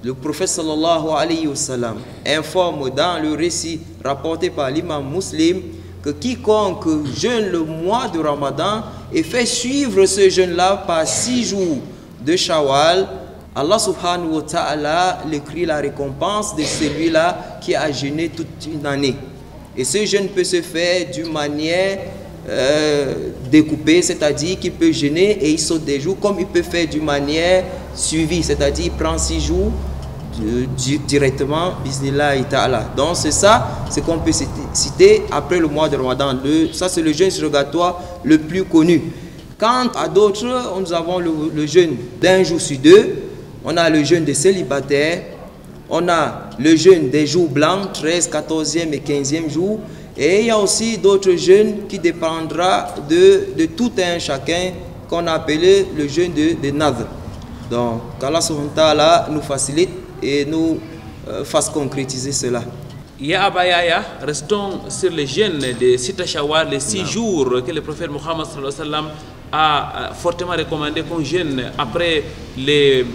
[SPEAKER 7] Le prophète sallallahu alayhi wa sallam informe dans le récit rapporté par l'imam Muslim que quiconque jeûne le mois de Ramadan et fait suivre ce jeûne-là par 6 jours de Shawwal, Allah subhanahu wa ta'ala écrit la récompense de celui-là qui a jeûné toute une année. Et ce jeûne peut se faire d'une manière découpée, c'est-à-dire qu'il peut jeûner et il saute des jours, comme il peut faire d'une manière suivie, c'est-à-dire il prend 6 jours directement, bismillah ta'ala. Donc c'est ça, c'est qu'on peut citer après le mois de Ramadan. Ça c'est le jeûne surrogatoire le plus connu. Quant à d'autres, nous avons le jeûne d'un jour sur 2, on a le jeûne des célibataires, on a le jeûne des jours blancs, 13, 14e et 15e jour, et il y a aussi d'autres jeûnes qui dépendra de tout un chacun, qu'on a appelé le jeûne de Nadr. Donc qu'Allah subhanahu wa ta'ala nous facilite et nous fasse concrétiser cela.
[SPEAKER 6] Ya Abayaya, restons sur le jeûne de Sita Shawwal, les 6 jours que le prophète Mohammed sallallahu alayhi wa sallam a fortement recommandé qu'on jeûne après les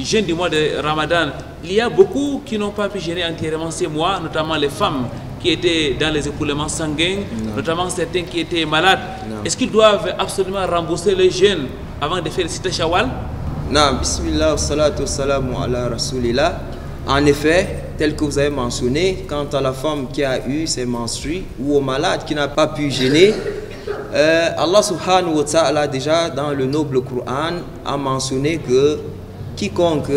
[SPEAKER 6] jeûnes du mois de Ramadan. Il y a beaucoup qui n'ont pas pu jeûner entièrement ces mois, notamment les femmes qui étaient dans les écoulements sanguins, notamment certains qui étaient malades. Est-ce qu'ils doivent absolument rembourser le jeûne avant de faire le Sita Shawwal?
[SPEAKER 7] Non, bismillah, salatu salamu ala rasulillah. En effet, tel que vous avez mentionné, quant à la femme qui a eu ses menstrues ou au malade qui n'a pas pu jeûner, Allah subhanahu wa ta'ala déjà dans le noble Coran a mentionné que quiconque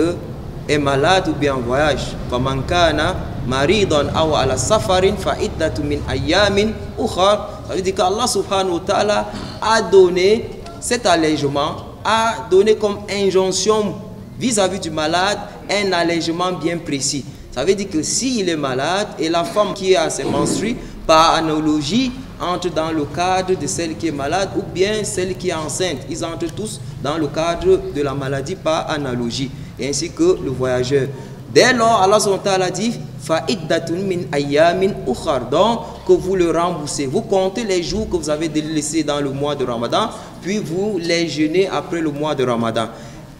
[SPEAKER 7] est malade ou bien en voyage, فَمَنْ كَانَ مَرِيضًا أَوْ عَلَى سَفَرٍ فَعِدَّةٌ مِنْ أَيَّامٍ أُخَرَ. Ça veut dire qu'Allah subhanahu wa ta'ala a donné cet allègement, a donné comme injonction vis-à-vis du malade un allègement bien précis. Ça veut dire que s'il est malade et la femme qui a ses menstrues, par analogie, entre dans le cadre de celle qui est malade ou bien celle qui est enceinte. Ils entrent tous dans le cadre de la maladie par analogie, et ainsi que le voyageur. Dès lors, Allah subhanahu wa ta'ala dit fa'iddatun min ayyamin ukhar, donc que vous le remboursez. Vous comptez les jours que vous avez laissés dans le mois de Ramadan, puis vous les jeûnez après le mois de Ramadan.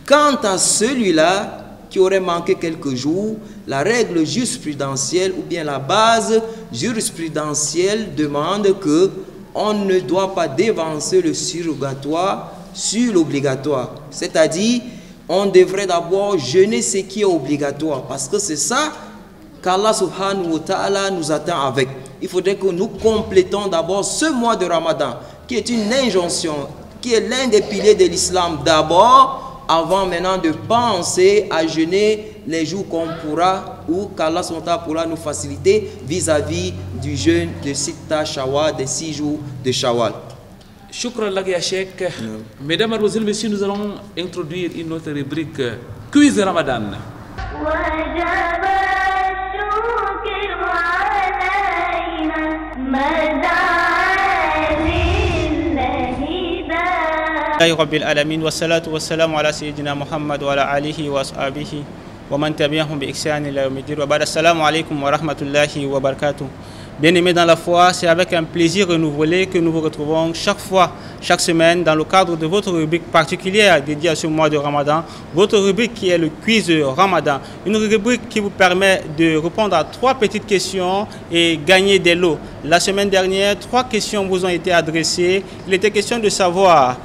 [SPEAKER 7] Quant à celui-là qui aurait manqué quelques jours, la règle jurisprudentielle ou bien la base jurisprudentielle demande que on ne doit pas dévancer le surrogatoire sur l'obligatoire. C'est-à-dire, on devrait d'abord jeûner ce qui est obligatoire, parce que c'est ça qu'Allah subhanahu wa ta'ala nous attend avec. Il faudrait que nous complétons d'abord ce mois de Ramadan, qui est une injonction, qui est l'un des piliers de l'islam d'abord, avant maintenant de penser à jeûner les jours qu'on pourra ou qu'Allah pourra nous faciliter vis-à-vis du jeûne de Sita Shawwal, des 6 jours de Shawwal.
[SPEAKER 6] Shukran lak ya Cheikh. Mesdames, Mademoiselles, Messieurs, nous allons introduire une autre rubrique, Quiz Ramadan.
[SPEAKER 8] رب العالمين والصلاة والسلام على سيدنا محمد وعلى آله وأصحابه ومن تبعهم بإحسان إلى يوم الدين وبعد السلام عليكم ورحمة الله وبركاته. Bien-aimés dans la foi, c'est avec un plaisir renouvelé que nous vous retrouvons chaque fois, chaque semaine, dans le cadre de votre rubrique particulière dédiée à ce mois de Ramadan, votre rubrique qui est le quiz Ramadan. Une rubrique qui vous permet de répondre à 3 petites questions et gagner des lots. La semaine dernière, 3 questions vous ont été adressées. Il était question de savoir,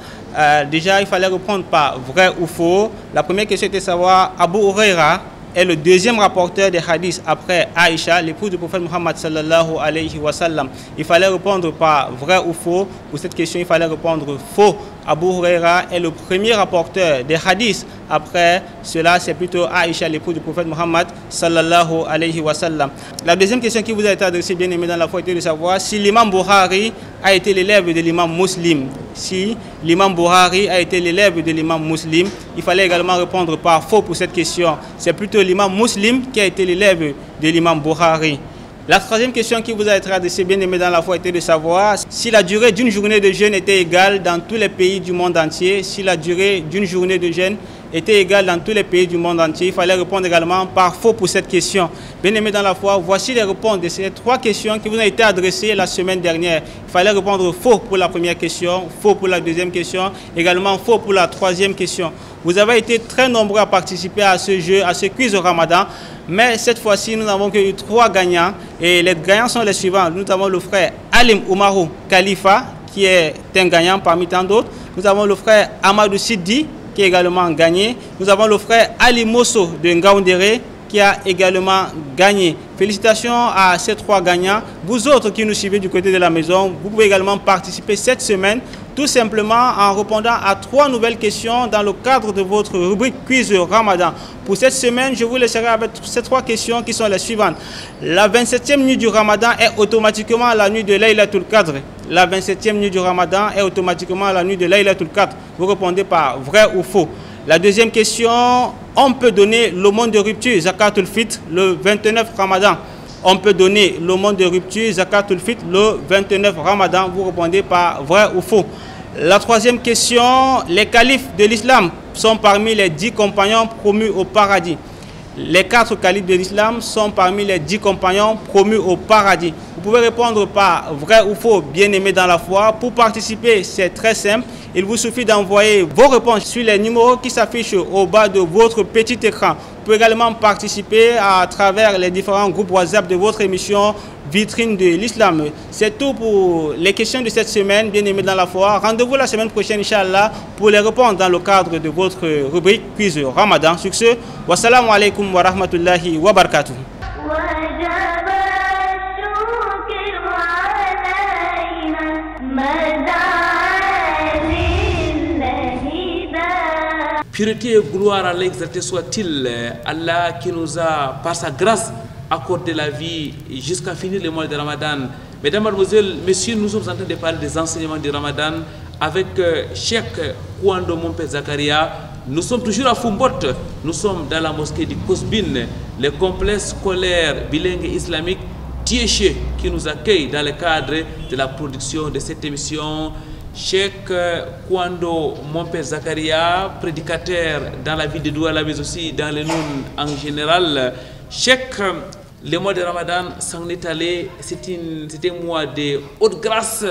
[SPEAKER 8] déjà il fallait répondre par vrai ou faux. La première question était de savoir, Abu Huraira est le deuxième rapporteur des hadiths après Aïcha, l'épouse du prophète Muhammad sallallahu alayhi wa sallam. Il fallait répondre par vrai ou faux. Pour cette question, il fallait répondre faux. Abu Huraira est le premier rapporteur des hadiths. Après cela, c'est plutôt Aïcha, l'épouse du prophète Muhammad sallallahu alayhi wa sallam. La deuxième question qui vous a été adressée, bien aimé dans la foi, était de savoir si l'imam Bukhari a été l'élève de l'imam Muslim. Si l'imam Bukhari a été l'élève de l'imam Muslim, il fallait également répondre par faux pour cette question. C'est plutôt l'imam Muslim qui a été l'élève de l'imam Bukhari. La troisième question qui vous a été adressée, bien aimé dans la foi, était de savoir si la durée d'une journée de jeûne était égale dans tous les pays du monde entier, si la durée d'une journée de jeûne
[SPEAKER 22] était égal dans tous les pays du monde entier? Il fallait répondre également par faux pour cette question. Bien-aimés dans la foi, voici les réponses de ces 3 questions qui vous ont été adressées la semaine dernière. Il fallait répondre faux pour la première question, faux pour la deuxième question, également faux pour la 3e question. Vous avez été très nombreux à participer à ce jeu, à ce quiz au Ramadan. Mais cette fois-ci, nous n'avons que eu 3 gagnants. Et les gagnants sont les suivants. Nous avons le frère Alim Oumarou Khalifa, qui est un gagnant parmi tant d'autres. Nous avons le frère Amadou Siddi, qui a également gagné. Nous avons le frère Ali Mosso de Ngaoundéré, qui a également gagné. Félicitations à ces 3 gagnants. Vous autres qui nous suivez du côté de la maison, vous pouvez également participer cette semaine, tout simplement en répondant à 3 nouvelles questions dans le cadre de votre rubrique Quiz Ramadan. Pour cette semaine, je vous laisserai avec ces 3 questions qui sont les suivantes. La 27e nuit du Ramadan est automatiquement la nuit de Laylatul Qadr. La 27e nuit du Ramadan est automatiquement la nuit de Laylatul Qadr. Vous répondez par vrai ou faux. La deuxième question, on peut donner l'aumône de rupture, Zakatul Fitr, le 29 Ramadan. On peut donner l'aumône de rupture, Zakatul Fitr, le 29 Ramadan. Vous répondez par vrai ou faux. La troisième question, les califes de l'islam sont parmi les 10 compagnons promus au paradis. Les 4 califes de l'islam sont parmi les 10 compagnons promus au paradis. Vous pouvez répondre par vrai ou faux, bien-aimé dans la foi. Pour participer, c'est très simple. Il vous suffit d'envoyer vos réponses sur les numéros qui s'affichent au bas de votre petit écran. Vous pouvez également participer à travers les différents groupes WhatsApp de votre émission Vitrine de l'Islam. C'est tout pour les questions de cette semaine, bien-aimés dans la foi. Rendez-vous la semaine prochaine, Inch'Allah, pour les répondre dans le cadre de votre rubrique Quiz Ramadan. Sur ce, wassalamu alaikum wa rahmatullahi wa barakatuh.
[SPEAKER 6] Pureté et gloire à l'exalté soit-il, Allah qui nous a, par sa grâce, accordé la vie jusqu'à finir le mois de Ramadan. Mesdames, Mademoiselles, Messieurs, nous sommes en train de parler des enseignements du Ramadan avec Cheikh Kouando Mompé Zakaria. Nous sommes toujours à Fumbot, nous sommes dans la mosquée du Kosbin, le complexe scolaire bilingue islamique Tiéché qui nous accueille dans le cadre de la production de cette émission. Cheikh Kouando Mompé Zakaria, prédicateur dans la ville de Douala, mais aussi dans le Noun en général. Cheikh, le mois de Ramadan s'en est allé, c'était un mois de haute grâce.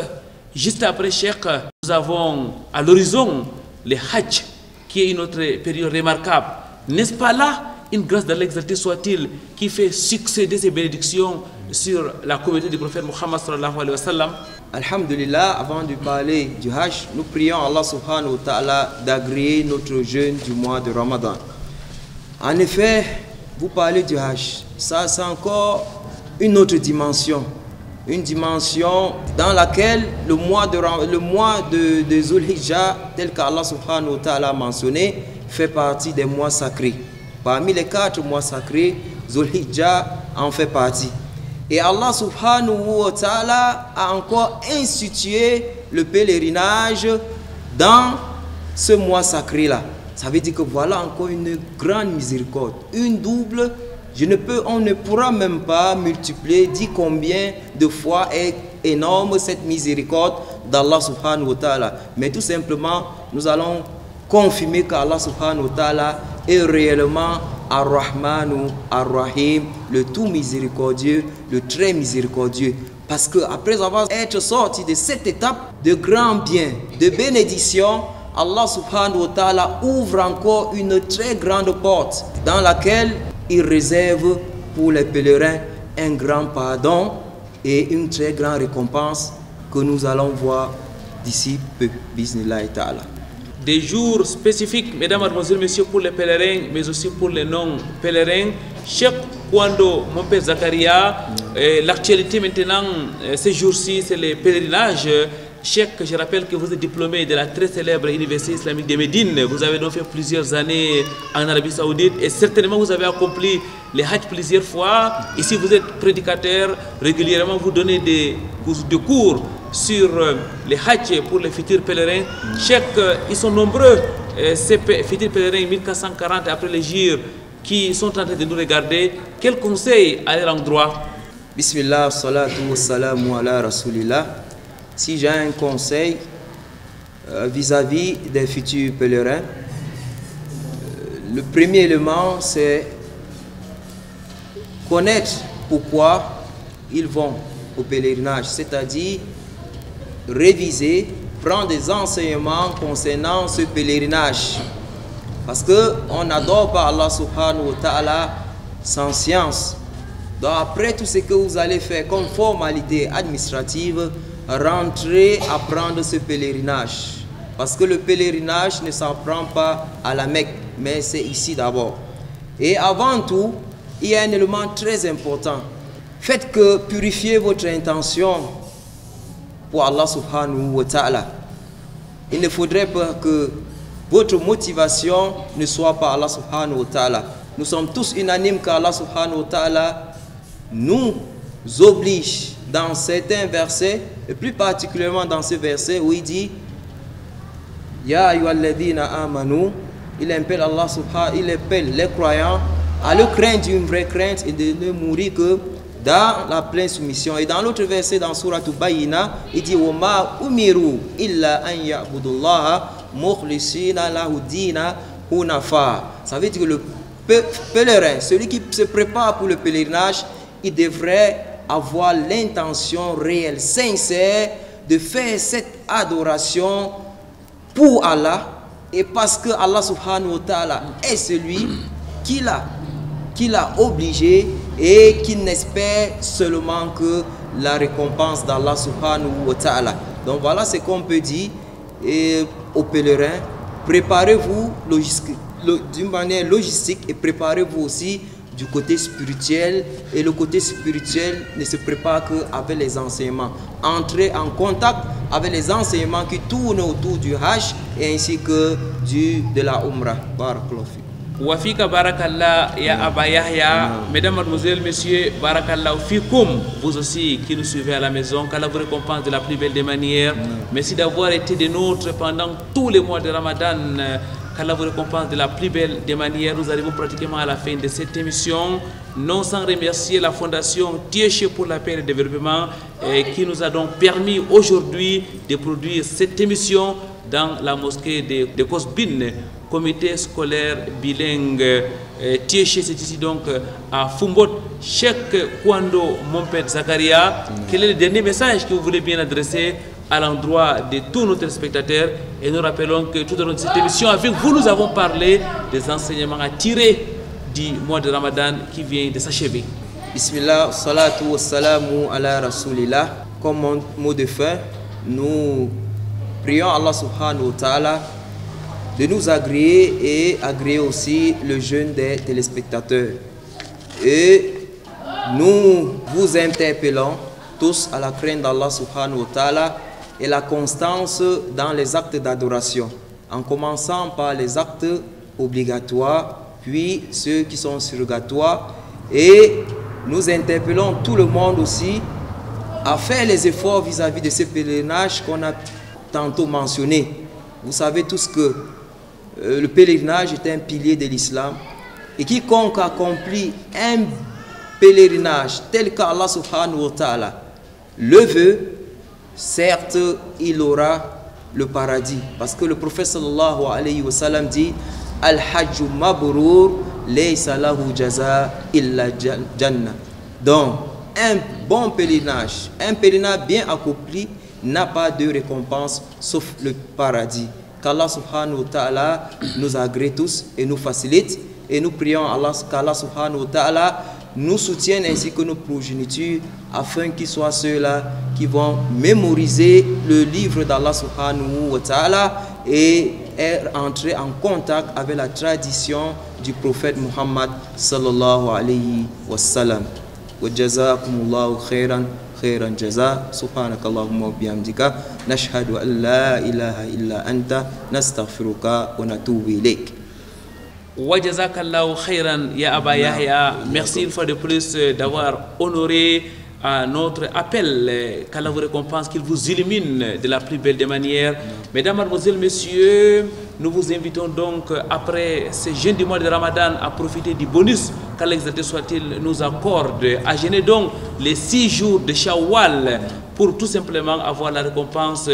[SPEAKER 6] Juste après Cheikh, nous avons à l'horizon le Hajj, qui est une autre période remarquable. N'est-ce pas là une grâce de l'exalté soit-il qui fait succéder ces bénédictions sur la communauté du prophète Muhammad sallallahu alayhi wa sallam?
[SPEAKER 7] Alhamdulillah, avant de parler du Hajj, nous prions Allah subhanahu wa ta'ala d'agréer notre jeûne du mois de Ramadan. En effet, vous parlez du Hajj, ça c'est encore une autre dimension. Une dimension dans laquelle le mois de Zul Hijjah, tel qu'Allah subhanahu wa ta'ala a mentionné, fait partie des mois sacrés. Parmi les 4 mois sacrés, Zul Hijjah en fait partie. Et Allah subhanahu wa ta'ala a encore institué le pèlerinage dans ce mois sacré-là. Ça veut dire que voilà encore une grande miséricorde, une double. On ne pourra même pas multiplier, dire combien de fois est énorme cette miséricorde d'Allah subhanahu wa ta'ala. Mais tout simplement, nous allons confirmer qu'Allah subhanahu wa ta'ala est réellement Ar-Rahmanu, Ar-Rahim, le tout miséricordieux, le très miséricordieux. Parce que après avoir été sorti de cette étape de grand bien, de bénédiction, Allah subhanahu wa ta'ala ouvre encore une très grande porte dans laquelle il réserve pour les pèlerins un grand pardon et une très grande récompense que nous allons voir d'ici peu. Bismillah ta'ala.
[SPEAKER 6] Des jours spécifiques, mesdames, mademoiselles, messieurs, pour les pèlerins, mais aussi pour les non-pèlerins. Cheikh Kouando Mompé Zakaria, l'actualité maintenant, ces jours-ci, c'est les pèlerinages. Cheikh, je rappelle que vous êtes diplômé de la très célèbre Université islamique de Médine. Vous avez donc fait plusieurs années en Arabie Saoudite et certainement vous avez accompli les Hajj plusieurs fois. Ici, vous êtes prédicateur. Régulièrement, vous donnez des cours sur les Hajj pour les futurs pèlerins. Cheikh, ils sont nombreux, ces futurs pèlerins 1440 après les Jir qui sont en train de nous regarder. Quel conseil à leur endroit?
[SPEAKER 7] Bismillah, salatu wa salamu ala rasulillah. Si j'ai un conseil vis-à-vis des futurs pèlerins, Le premier élément, c'est connaître pourquoi ils vont au pèlerinage, c'est-à-dire réviser, prendre des enseignements concernant ce pèlerinage. Parce qu'on n'adore pas Allah subhanahu wa ta'ala sans science. Donc après tout ce que vous allez faire comme formalité administrative, rentrez à prendre ce pèlerinage. Parce que le pèlerinage ne s'apprend pas à la Mecque, mais c'est ici d'abord. Et avant tout, il y a un élément très important. Faites que purifiez votre intention pour Allah subhanahu wa ta'ala. Il ne faudrait pas que votre motivation ne soit pas Allah subhanahu wa ta'ala. Nous sommes tous unanimes qu'Allah subhanahu wa ta'ala nous oblige dans certains versets, et plus particulièrement dans ce verset où il dit Ya ayyuhalladhina amanu, il appelle Allah subhanahu, il appelle les croyants à le craindre d'une vraie crainte et de ne mourir que dans la pleine soumission. Et dans l'autre verset, dans Surah Bayina, il dit Wama umiru illa an ya'budullaha mukhlisina lahu dina hunafa. Ça veut dire que le pèlerin, celui qui se prépare pour le pèlerinage, il devrait avoir l'intention réelle, sincère de faire cette adoration pour Allah, et parce que Allah subhanahu wa ta'ala est celui qui l'a obligé et qui n'espère seulement que la récompense d'Allah subhanahu wa ta'ala. Donc voilà ce qu'on peut dire aux pèlerins. Préparez-vous d'une manière logistique et préparez-vous aussi du côté spirituel, et le côté spirituel ne se prépare qu'avec les enseignements. Entrez en contact avec les enseignements qui tournent autour du Hajj et ainsi que de la Umrah. Barakallahu fi.
[SPEAKER 6] Wafika barakallah ya Aba Yahya. Mesdames, mademoiselles, messieurs, barakallah fikoum. Vous aussi qui nous suivez à la maison, qu'Allah vous récompense de la plus belle des manières. Merci d'avoir été des nôtres pendant tous les mois de Ramadan. Qu'Allah vous récompense de la plus belle des manières. Nous arrivons pratiquement à la fin de cette émission, non sans remercier la fondation Tieché pour la paix et le développement qui nous a donc permis aujourd'hui de produire cette émission dans la mosquée de Kosbin, comité scolaire bilingue Tieché. C'est ici donc à Fumbot. Cheikh Kwando Mompet Zakaria, quel est le dernier message que vous voulez bien adresser à l'endroit de tous nos téléspectateurs? Et nous rappelons que tout au long de cette émission, avec vous, nous avons parlé des enseignements à tirer du mois de Ramadan qui vient de s'achever.
[SPEAKER 7] Bismillah, salatu wa salamu ala rasulillah. Comme mot de fin, nous prions Allah subhanahu wa ta'ala de nous agréer et agréer aussi le jeûne des téléspectateurs. Et nous vous interpellons tous à la crainte d'Allah subhanahu wa ta'ala et la constance dans les actes d'adoration, en commençant par les actes obligatoires, puis ceux qui sont surrogatoires. Et nous interpellons tout le monde aussi à faire les efforts vis-à-vis de ce pèlerinage qu'on a tantôt mentionné. Vous savez tous que le pèlerinage est un pilier de l'islam, et quiconque accomplit un pèlerinage tel qu'Allah subhanahu wa ta'ala le veut, certes, il aura le paradis. Parce que le prophète sallallahu alayhi wa sallam dit Al-Hajju Mabrur laysa lahu jaza illa jannah. Donc, un bon pèlerinage, un pèlerinage bien accompli, n'a pas de récompense sauf le paradis. Qu'Allah subhanahu wa ta'ala nous agrée tous et nous facilite. Et nous prions qu'Allah subhanahu wa ta'ala nous soutiennent ainsi que nos progénitures, afin qu'ils soient ceux-là qui vont mémoriser le livre d'Allah subhanahu wa ta'ala et entrer en contact avec la tradition du prophète Muhammad sallallahu alayhi wa sallam. Wa jazakumullahu khairan khairan jaza. Subhanakallahumma wa bihamdika nashhadu an la ilaha illa anta nastaghfiruka wa natubu ilayk.
[SPEAKER 6] Wajazakallahu khairan ya Aba Yahya. Merci une fois de plus d'avoir honoré à notre appel. Qu'Allah vous récompense, qu'il vous illumine de la plus belle des manières. Mesdames, mademoiselles, messieurs, nous vous invitons donc, après ce jeûne du mois de Ramadan, à profiter du bonus qu'Allah exalté soit-il nous accorde, à jeûner donc les 6 jours de Shawwal pour tout simplement avoir la récompense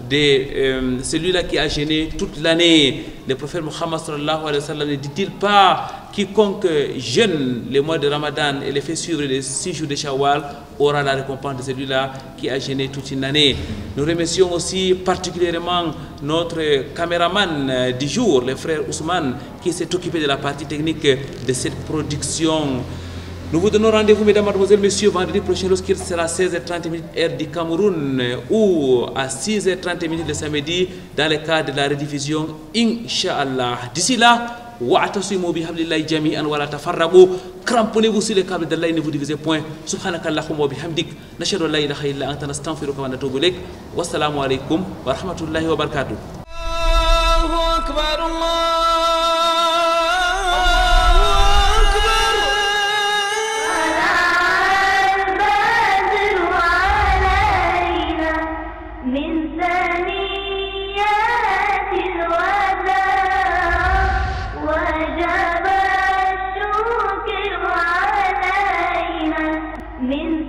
[SPEAKER 6] de celui-là qui a jeûné toute l'année. Le prophète Mohammed sallallahu alayhi wa sallam ne dit-il pas: quiconque jeûne le mois de Ramadan et les fait suivre les 6 jours de Shawwal aura la récompense de celui-là qui a jeûné toute une année. Nous remercions aussi particulièrement notre caméraman du jour, le frère Ousmane, qui s'est occupé de la partie technique de cette production. Nous vous donnons rendez-vous, mesdames, mademoiselles, messieurs, vendredi prochain lorsqu'il sera 16h30 heure du Cameroun ou à 6h30 le samedi dans le cadre de la rediffusion, Inch'Allah. D'ici là, wa'tasimu bihablillahi jami'an wa la tafarraqu. Cramponnez-vous sur les câbles d'Allah et ne vous divisez point. Subhanakallahumma wa bihamdik. Nashhadu an la ilaha illa anta nastaghfiruka wa natubu ilayk. Wassalamu alaikum wa rahmatullahi wa barakatuh. Allahu akbar, Allah.
[SPEAKER 9] من